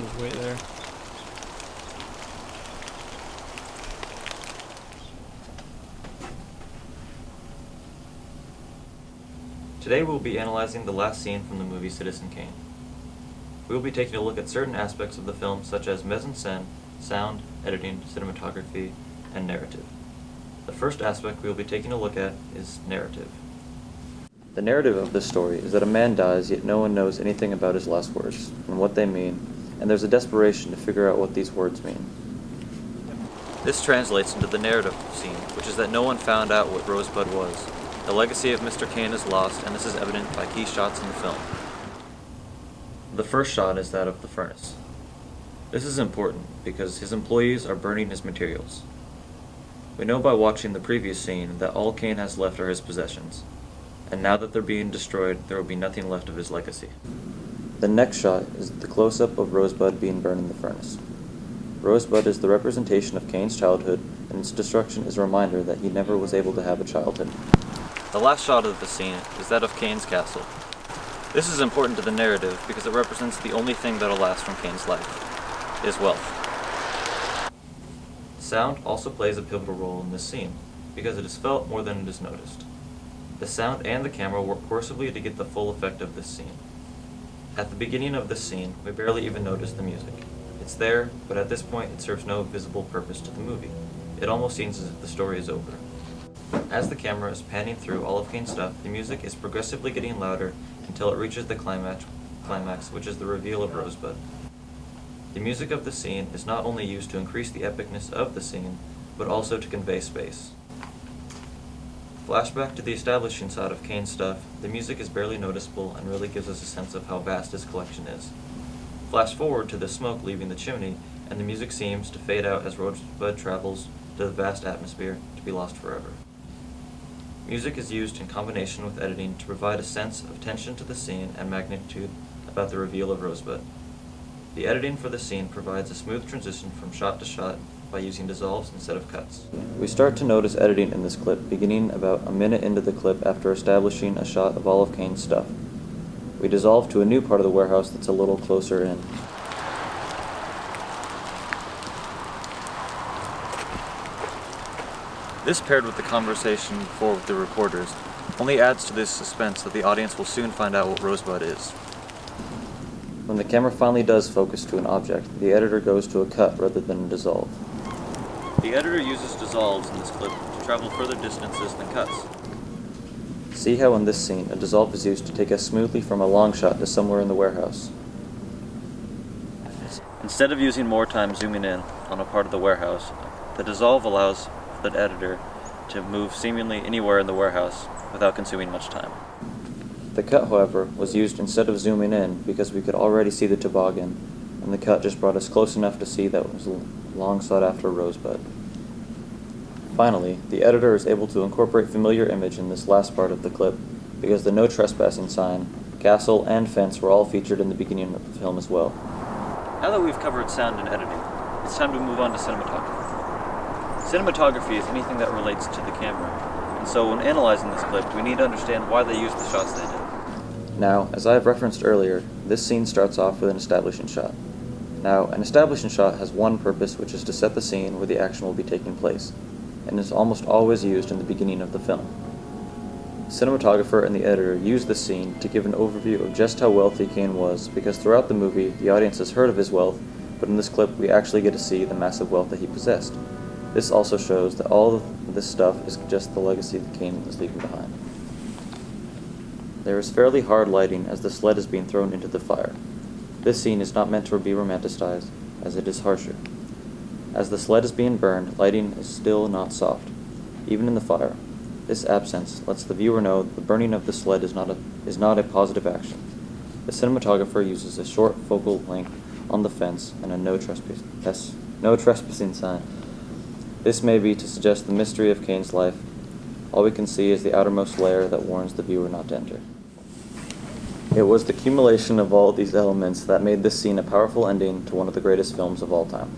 Just wait there. Today we'll be analyzing the last scene from the movie Citizen Kane. We will be taking a look at certain aspects of the film such as mise-en-scène, sound, editing, cinematography, and narrative. The first aspect we will be taking a look at is narrative. The narrative of this story is that a man dies, yet no one knows anything about his last words and what they mean, and there's a desperation to figure out what these words mean. This translates into the narrative scene, which is that no one found out what Rosebud was. The legacy of Mr. Kane is lost, and this is evident by key shots in the film. The first shot is that of the furnace. This is important because his employees are burning his materials. We know by watching the previous scene that all Kane has left are his possessions, and now that they're being destroyed, there will be nothing left of his legacy. The next shot is the close-up of Rosebud being burned in the furnace. Rosebud is the representation of Kane's childhood, and its destruction is a reminder that he never was able to have a childhood. The last shot of the scene is that of Kane's castle. This is important to the narrative because it represents the only thing that'll last from Kane's life, his wealth. Sound also plays a pivotal role in this scene because it is felt more than it is noticed. The sound and the camera work cohesively to get the full effect of this scene. At the beginning of this scene, we barely even notice the music. It's there, but at this point it serves no visible purpose to the movie. It almost seems as if the story is over. As the camera is panning through all of Kane's stuff, the music is progressively getting louder until it reaches the climax, which is the reveal of Rosebud. The music of the scene is not only used to increase the epicness of the scene, but also to convey space. Flashback to the establishing shot of Kane's stuff, the music is barely noticeable and really gives us a sense of how vast his collection is. Flash forward to the smoke leaving the chimney, and the music seems to fade out as Rosebud travels to the vast atmosphere to be lost forever. Music is used in combination with editing to provide a sense of tension to the scene and magnitude about the reveal of Rosebud. The editing for the scene provides a smooth transition from shot to shot by using dissolves instead of cuts. We start to notice editing in this clip beginning about a minute into the clip after establishing a shot of all of Kane's stuff. We dissolve to a new part of the warehouse that's a little closer in. This, paired with the conversation before with the reporters, only adds to this suspense that the audience will soon find out what Rosebud is. When the camera finally does focus to an object, the editor goes to a cut rather than a dissolve. The editor uses dissolves in this clip to travel further distances than cuts. See how in this scene a dissolve is used to take us smoothly from a long shot to somewhere in the warehouse. Instead of using more time zooming in on a part of the warehouse, the dissolve allows the editor to move seemingly anywhere in the warehouse without consuming much time. The cut, however, was used instead of zooming in because we could already see the toboggan, and the cut just brought us close enough to see that it was a long sought after Rosebud. Finally, the editor is able to incorporate familiar image in this last part of the clip because the no trespassing sign, castle, and fence were all featured in the beginning of the film as well. Now that we've covered sound and editing, it's time to move on to cinematography. Cinematography is anything that relates to the camera, and so when analyzing this clip, we need to understand why they used the shots they did. Now, as I have referenced earlier, this scene starts off with an establishing shot. Now, an establishing shot has one purpose, which is to set the scene where the action will be taking place, and is almost always used in the beginning of the film. The cinematographer and the editor use this scene to give an overview of just how wealthy Kane was, because throughout the movie, the audience has heard of his wealth, but in this clip, we actually get to see the massive wealth that he possessed. This also shows that all of this stuff is just the legacy that Kane is leaving behind. There is fairly hard lighting as the sled is being thrown into the fire. This scene is not meant to be romanticized, as it is harsher. As the sled is being burned, lighting is still not soft, even in the fire. This absence lets the viewer know that the burning of the sled is not a positive action. The cinematographer uses a short focal length on the fence and a no trespassing sign. This may be to suggest the mystery of Kane's life. All we can see is the outermost layer that warns the viewer not to enter. It was the accumulation of all these elements that made this scene a powerful ending to one of the greatest films of all time.